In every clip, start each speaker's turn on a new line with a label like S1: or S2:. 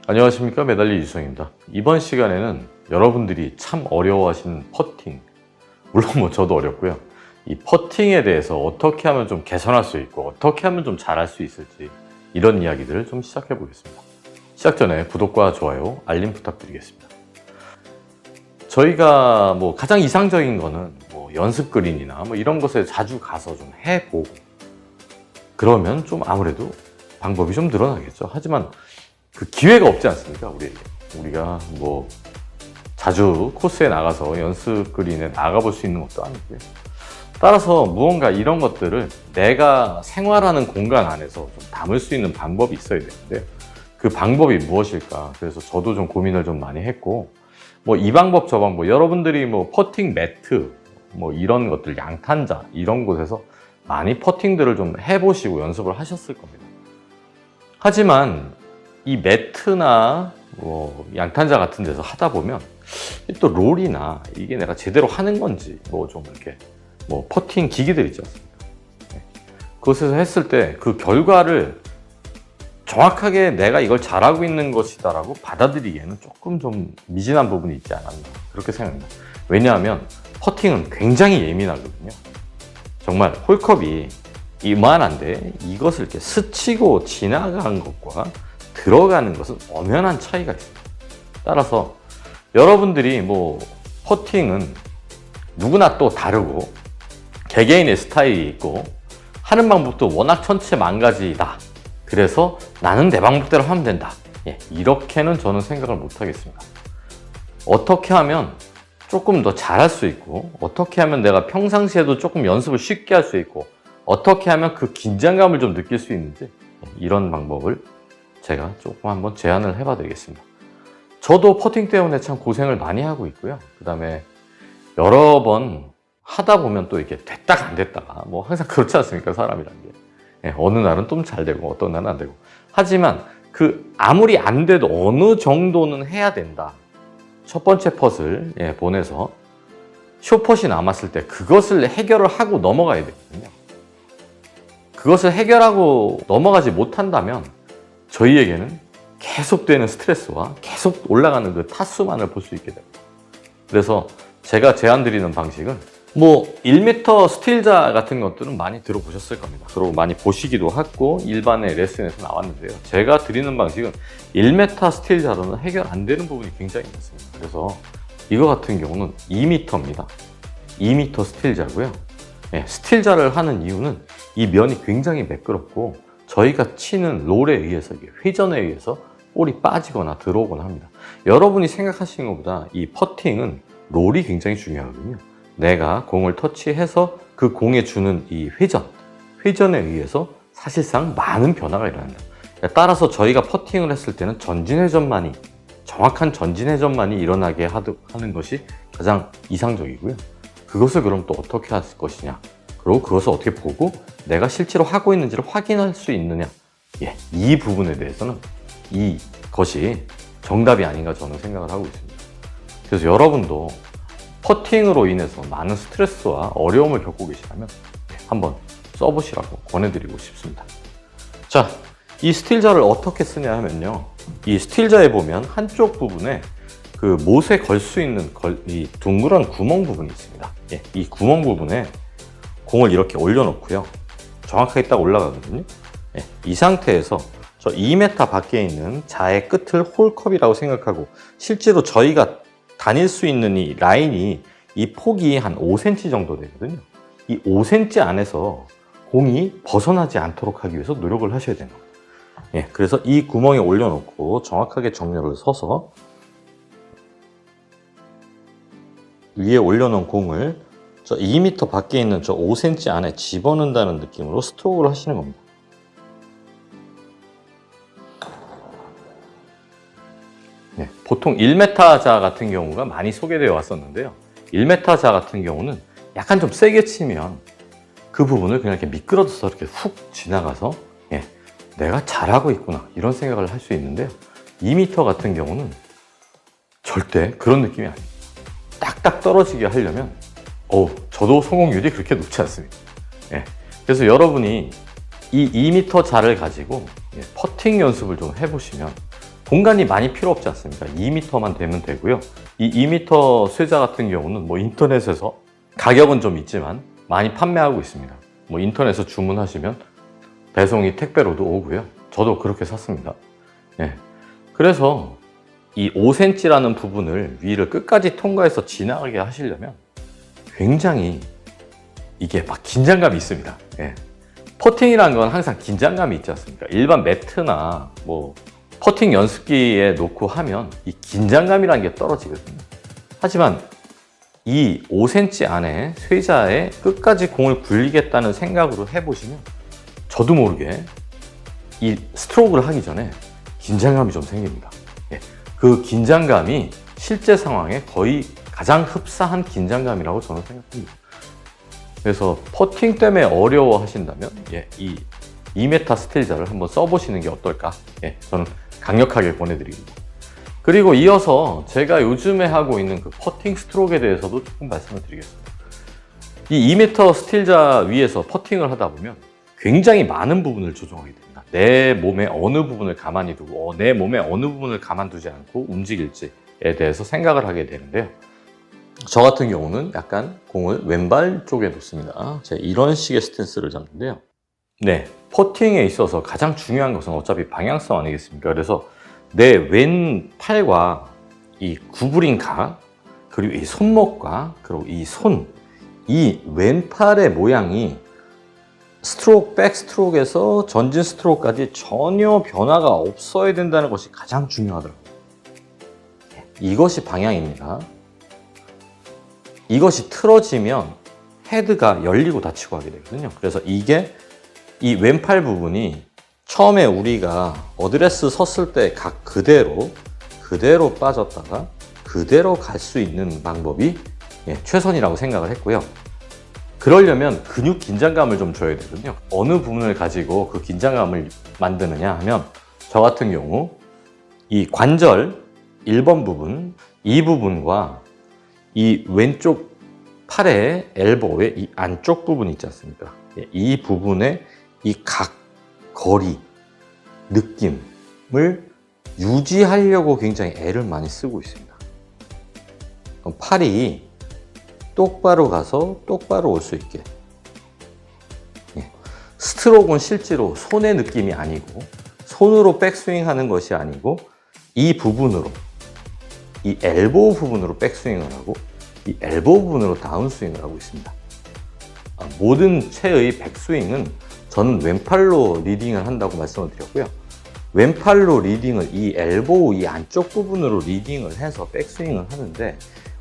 S1: 안녕하십니까, 메달리 유성입니다. 이번 시간에는 여러분들이 참 어려워하시는 퍼팅, 물론 저도 어렵고요. 이 퍼팅에 대해서 어떻게 하면 좀 개선할 수 있고 어떻게 하면 좀 잘할 수 있을지, 이런 이야기들을 좀 시작해 보겠습니다. 시작 전에 구독과 좋아요, 알림 부탁드리겠습니다. 저희가 가장 이상적인 거는 연습 그린이나 이런 곳에 자주 가서 좀 해보고, 그러면 좀 아무래도 방법이 좀 늘어나겠죠. 하지만 그 기회가 없지 않습니까, 우리에게. 우리가 자주 코스에 나가서 연습 그린에 나가볼 수 있는 것도 아니고요. 따라서 무언가 이런 것들을 내가 생활하는 공간 안에서 좀 담을 수 있는 방법이 있어야 되는데, 그 방법이 무엇일까? 그래서 저도 좀 고민을 좀 많이 했고, 이 방법 저 방법, 여러분들이 퍼팅 매트 이런 것들, 양탄자 이런 곳에서 많이 퍼팅들을 좀 해보시고 연습을 하셨을 겁니다. 하지만 이 매트나 양탄자 같은 데서 하다 보면 또 롤이나 이게 내가 제대로 하는 건지 좀 이렇게 퍼팅 기기들 있지 않습니까? 그곳에서 했을 때 그 결과를 정확하게 내가 이걸 잘하고 있는 것이다라고 받아들이기에는 조금 좀 미진한 부분이 있지 않았나, 그렇게 생각합니다. 왜냐하면 퍼팅은 굉장히 예민하거든요. 정말 홀컵이 이만한데 이것을 이렇게 스치고 지나간 것과 들어가는 것은 엄연한 차이가 있습니다. 따라서 여러분들이 퍼팅은 누구나 또 다르고 개개인의 스타일이 있고 하는 방법도 워낙 천차만가지다. 그래서 나는 내 방법대로 하면 된다. 이렇게는 저는 생각을 못 하겠습니다. 어떻게 하면 조금 더 잘할 수 있고, 어떻게 하면 내가 평상시에도 조금 연습을 쉽게 할 수 있고, 어떻게 하면 그 긴장감을 좀 느낄 수 있는지, 이런 방법을 제가 조금 한번 제안을 해봐 드리겠습니다. 저도 퍼팅 때문에 참 고생을 많이 하고 있고요. 그 다음에 여러 번 하다 보면 또 이렇게 됐다가 안 됐다가 항상 그렇지 않습니까, 사람이란 게. 어느 날은 좀 잘 되고 어떤 날은 안 되고. 하지만 아무리 안 돼도 어느 정도는 해야 된다. 첫 번째 펫을 보내서 쇼펫이 남았을 때 그것을 해결을 하고 넘어가야 되거든요. 그것을 해결하고 넘어가지 못한다면 저희에게는 계속되는 스트레스와 계속 올라가는 그 타수만을 볼 수 있게 됩니다. 그래서 제가 제안 드리는 방식은 1m 스틸자 같은 것들은 많이 들어보셨을 겁니다. 그리고 많이 보시기도 하고 일반의 레슨에서 나왔는데요. 제가 드리는 방식은 1m 스틸자로는 해결 안 되는 부분이 굉장히 많습니다. 그래서 이거 같은 경우는 2m입니다. 2m 스틸자고요. 스틸자를 하는 이유는 이 면이 굉장히 매끄럽고 저희가 치는 롤에 의해서, 회전에 의해서 볼이 빠지거나 들어오거나 합니다. 여러분이 생각하시는 것보다 이 퍼팅은 롤이 굉장히 중요하거든요. 내가 공을 터치해서 그 공에 주는 이 회전에 의해서 사실상 많은 변화가 일어납니다. 따라서 저희가 퍼팅을 했을 때는 정확한 전진회전만이 일어나게 하는 것이 가장 이상적이고요. 그것을 그럼 또 어떻게 할 것이냐, 그리고 그것을 어떻게 보고 내가 실제로 하고 있는지를 확인할 수 있느냐, 이 부분에 대해서는 이것이 정답이 아닌가 저는 생각을 하고 있습니다. 그래서 여러분도 퍼팅으로 인해서 많은 스트레스와 어려움을 겪고 계시다면 한번 써보시라고 권해드리고 싶습니다. 자, 이 스틸자를 어떻게 쓰냐 하면요, 이 스틸자에 보면 한쪽 부분에 그 못에 걸 수 있는 이 둥그런 구멍 부분이 있습니다. 이 구멍 부분에 공을 이렇게 올려놓고요, 정확하게 딱 올라가거든요. 이 상태에서 저 2m 밖에 있는 자의 끝을 홀컵이라고 생각하고, 실제로 저희가 다닐 수 있는 이 라인이, 이 폭이 한 5cm 정도 되거든요. 이 5cm 안에서 공이 벗어나지 않도록 하기 위해서 노력을 하셔야 되는 겁니다. 그래서 이 구멍에 올려놓고 정확하게 정렬을 서서 위에 올려놓은 공을 저 2m 밖에 있는 저 5cm 안에 집어넣는다는 느낌으로 스트로크를 하시는 겁니다. 보통 1m자 같은 경우가 많이 소개되어 왔었는데요. 1m자 같은 경우는 약간 좀 세게 치면 그 부분을 그냥 이렇게 미끄러져서 이렇게 훅 지나가서 내가 잘하고 있구나, 이런 생각을 할 수 있는데요. 2m 같은 경우는 절대 그런 느낌이 아닙니다. 딱딱 떨어지게 하려면 저도 성공률이 그렇게 높지 않습니다. 그래서 여러분이 이 2m 자를 가지고 퍼팅 연습을 좀 해보시면 공간이 많이 필요 없지 않습니까? 2m만 되면 되고요. 이 2m 쇠자 같은 경우는 뭐 인터넷에서 가격은 좀 있지만 많이 판매하고 있습니다. 뭐 인터넷에서 주문하시면 배송이 택배로도 오고요. 저도 그렇게 샀습니다. 예. 그래서 이 5cm라는 부분을 위를 끝까지 통과해서 지나가게 하시려면 굉장히 이게 막 긴장감이 있습니다. 예. 퍼팅이라는 건 항상 긴장감이 있지 않습니까? 일반 매트나 뭐 퍼팅 연습기에 놓고 하면 이 긴장감이라는 게 떨어지거든요. 하지만 이 5cm 안에 쇠자에 끝까지 공을 굴리겠다는 생각으로 해보시면 저도 모르게 이 스트로크를 하기 전에 긴장감이 좀 생깁니다. 예. 그 긴장감이 실제 상황에 거의 가장 흡사한 긴장감이라고 저는 생각합니다. 그래서 퍼팅 때문에 어려워 하신다면 이 2m 스틸자를 한번 써보시는 게 어떨까? 저는 강력하게 권해드립니다. 그리고 이어서 제가 요즘에 하고 있는 그 퍼팅 스트로크에 대해서도 조금 말씀을 드리겠습니다. 이 2m 스틸자 위에서 퍼팅을 하다 보면 굉장히 많은 부분을 조정하게 됩니다. 내 몸의 어느 부분을 가만히 두고 내 몸의 어느 부분을 가만두지 않고 움직일지에 대해서 생각을 하게 되는데요. 저 같은 경우는 약간 공을 왼발 쪽에 놓습니다. 제가 이런 식의 스탠스를 잡는데요. 네, 퍼팅에 있어서 가장 중요한 것은 어차피 방향성 아니겠습니까? 그래서 내 왼팔과 이 구부린 각, 그리고 이 손목과 그리고 이 손, 이 왼팔의 모양이 스트로크, 백 스트로크에서 전진 스트로크까지 전혀 변화가 없어야 된다는 것이 가장 중요하더라고요. 이것이 방향입니다. 이것이 틀어지면 헤드가 열리고 닫히고 하게 되거든요. 그래서 이게 이 왼팔 부분이 처음에 우리가 어드레스 섰을 때 각 그대로 빠졌다가 그대로 갈 수 있는 방법이 최선이라고 생각을 했고요. 그러려면 근육 긴장감을 좀 줘야 되거든요. 어느 부분을 가지고 그 긴장감을 만드느냐 하면 저 같은 경우 이 관절 1번 부분, 이 부분과 이 왼쪽 팔의 엘보의 이 안쪽 부분이 있지 않습니까? 이 부분의 이 각, 거리, 느낌을 유지하려고 굉장히 애를 많이 쓰고 있습니다. 팔이 똑바로 가서 똑바로 올 수 있게. 스트로크는 실제로 손의 느낌이 아니고 손으로 백스윙 하는 것이 아니고 이 부분으로, 이 엘보 부분으로 백스윙을 하고 이 엘보 부분으로 다운스윙을 하고 있습니다. 모든 채의 백스윙은 저는 왼팔로 리딩을 한다고 말씀을 드렸고요. 왼팔로 리딩을 이 엘보 이 안쪽 부분으로 리딩을 해서 백스윙을 하는데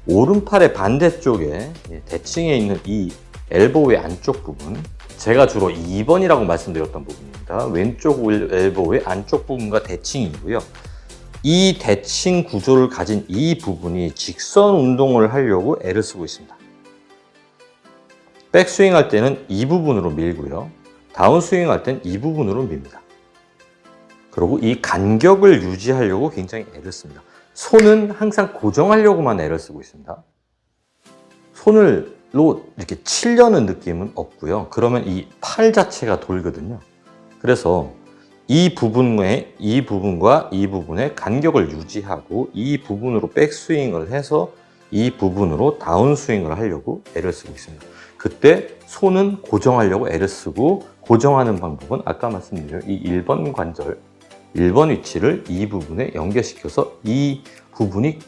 S1: 오른팔의 반대쪽에 대칭에 있는 이 엘보의 안쪽 부분, 제가 주로 2번이라고 말씀드렸던 부분입니다. 왼쪽 엘보의 안쪽 부분과 대칭이고요. 이 대칭 구조를 가진 이 부분이 직선 운동을 하려고 애를 쓰고 있습니다. 백스윙 할 때는 이 부분으로 밀고요. 다운스윙 할 때는 이 부분으로 밉니다. 그리고 이 간격을 유지하려고 굉장히 애를 씁니다. 손은 항상 고정하려고만 애를 쓰고 있습니다. 손으로 이렇게 치려는 느낌은 없고요. 그러면 이 팔 자체가 돌거든요. 그래서 이 부분과 이 부분의 간격을 유지하고 이 부분으로 백스윙을 해서 이 부분으로 다운스윙을 하려고 애를 쓰고 있습니다. 그때 손은 고정하려고 애를 쓰고 고정하는 방법은 아까 말씀드린 이 1번 관절, 1번 위치를 이 부분에 연결시켜서 이 부분이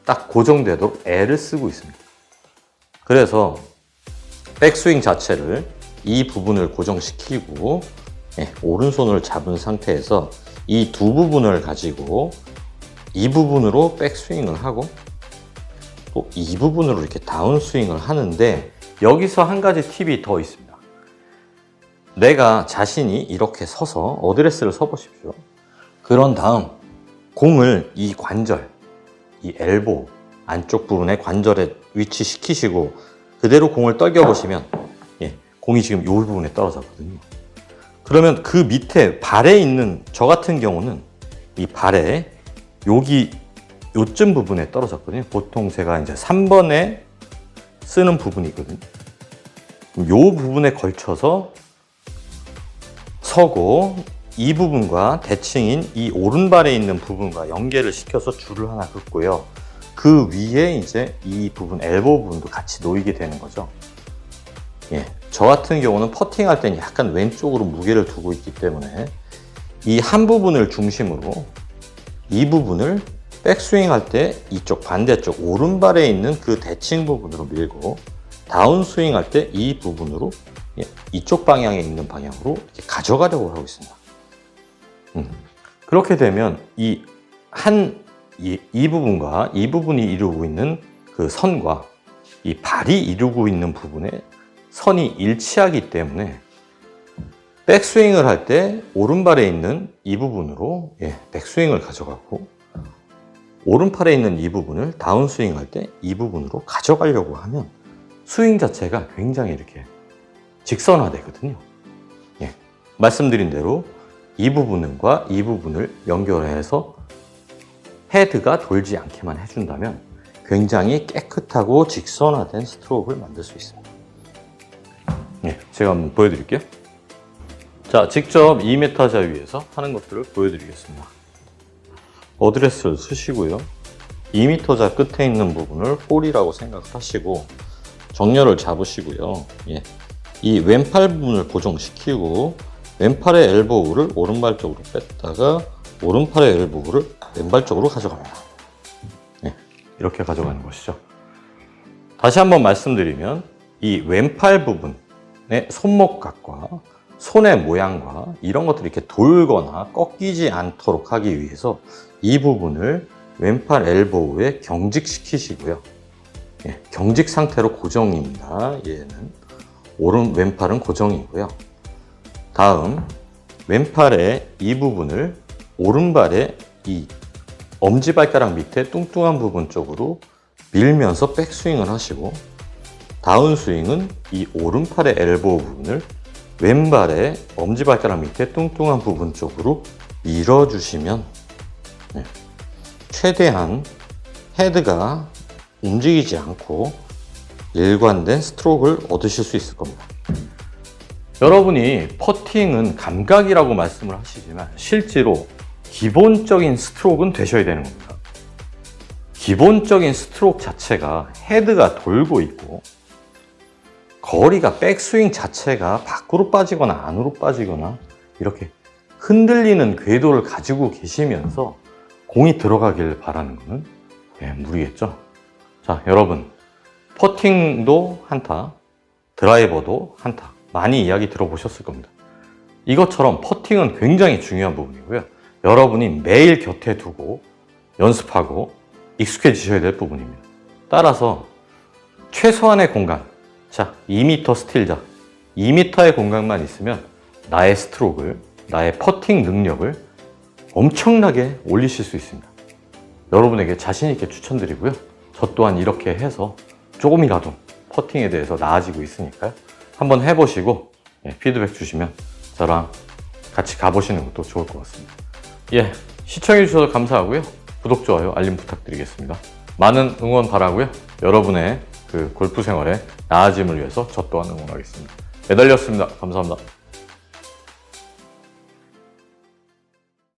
S1: 딱 고정되도록 애를 쓰고 있습니다. 그래서 백스윙 자체를 이 부분을 고정시키고 오른손을 잡은 상태에서 이 두 부분을 가지고 이 부분으로 백스윙을 하고 또 이 부분으로 이렇게 다운스윙을 하는데 여기서 한 가지 팁이 더 있습니다. 내가 자신이 이렇게 서서 어드레스를 서보십시오. 그런 다음 공을 이 관절, 이 엘보 안쪽 부분의 관절에 위치시키시고 그대로 공을 떨겨보시면 공이 지금 이 부분에 떨어졌거든요. 그러면 그 밑에 발에 있는 저 같은 경우는 이 발에 여기 요쯤 부분에 떨어졌거든요. 보통 제가 이제 3번에 쓰는 부분이 있거든요. 이 부분에 걸쳐서 서고 이 부분과 대칭인 이 오른발에 있는 부분과 연결을 시켜서 줄을 하나 긋고요. 그 위에 이제 이 부분, 엘보 부분도 같이 놓이게 되는 거죠. 예, 저 같은 경우는 퍼팅할 때는 약간 왼쪽으로 무게를 두고 있기 때문에 이 한 부분을 중심으로 이 부분을 백스윙 할 때 이쪽 반대쪽 오른발에 있는 그 대칭 부분으로 밀고 다운스윙 할 때 이 부분으로 이쪽 방향에 있는 방향으로 이렇게 가져가려고 하고 있습니다. 그렇게 되면 이 부분과 이 부분이 이루고 있는 그 선과 이 발이 이루고 있는 부분에 선이 일치하기 때문에 백스윙을 할 때 오른발에 있는 이 부분으로 백스윙을 가져가고 오른팔에 있는 이 부분을 다운스윙 할 때 이 부분으로 가져가려고 하면 스윙 자체가 굉장히 이렇게 직선화되거든요. 말씀드린 대로 이 부분과 이 부분을 연결해서 헤드가 돌지 않게만 해준다면 굉장히 깨끗하고 직선화된 스트로크를 만들 수 있습니다. 제가 한번 보여드릴게요. 자, 직접 2m자 위에서 하는 것들을 보여드리겠습니다. 어드레스를 쓰시고요. 2m자 끝에 있는 부분을 홀이라고 생각하시고 정렬을 잡으시고요. 이 왼팔 부분을 고정시키고 왼팔의 엘보우를 오른발 쪽으로 뺐다가 오른팔의 엘보우를 왼발 쪽으로 가져갑니다. 이렇게 가져가는 것이죠. 다시 한번 말씀드리면 이 왼팔 부분의 손목각과 손의 모양과 이런 것들이 이렇게 돌거나 꺾이지 않도록 하기 위해서 이 부분을 왼팔 엘보우에 경직시키시고요. 경직 상태로 고정입니다. 얘는 왼팔은 고정이고요. 다음 왼팔의 이 부분을 오른발의 이 엄지발가락 밑에 뚱뚱한 부분 쪽으로 밀면서 백스윙을 하시고 다운스윙은 이 오른팔의 엘보우 부분을 왼발의 엄지발가락 밑에 뚱뚱한 부분 쪽으로 밀어주시면 최대한 헤드가 움직이지 않고 일관된 스트로크를 얻으실 수 있을 겁니다. 여러분이 퍼팅은 감각이라고 말씀을 하시지만 실제로 기본적인 스트로크는 되셔야 되는 겁니다. 기본적인 스트로크 자체가 헤드가 돌고 있고 거리가 백스윙 자체가 밖으로 빠지거나 안으로 빠지거나 이렇게 흔들리는 궤도를 가지고 계시면서 공이 들어가길 바라는 것은 무리겠죠. 자, 여러분 퍼팅도 한타, 드라이버도 한타 많이 이야기 들어보셨을 겁니다. 이것처럼 퍼팅은 굉장히 중요한 부분이고요. 여러분이 매일 곁에 두고 연습하고 익숙해지셔야 될 부분입니다. 따라서 최소한의 공간, 자 2m 스틸자, 2m의 공간만 있으면 나의 스트로크를, 나의 퍼팅 능력을 엄청나게 올리실 수 있습니다. 여러분에게 자신 있게 추천드리고요. 저 또한 이렇게 해서 조금이라도 퍼팅에 대해서 나아지고 있으니까요. 한번 해보시고 피드백 주시면 저랑 같이 가보시는 것도 좋을 것 같습니다. 시청해 주셔서 감사하고요. 구독, 좋아요, 알림 부탁드리겠습니다. 많은 응원 바라고요. 여러분의 그 골프 생활에 나아짐을 위해서 저 또한 응원하겠습니다. 매달렸습니다. 감사합니다.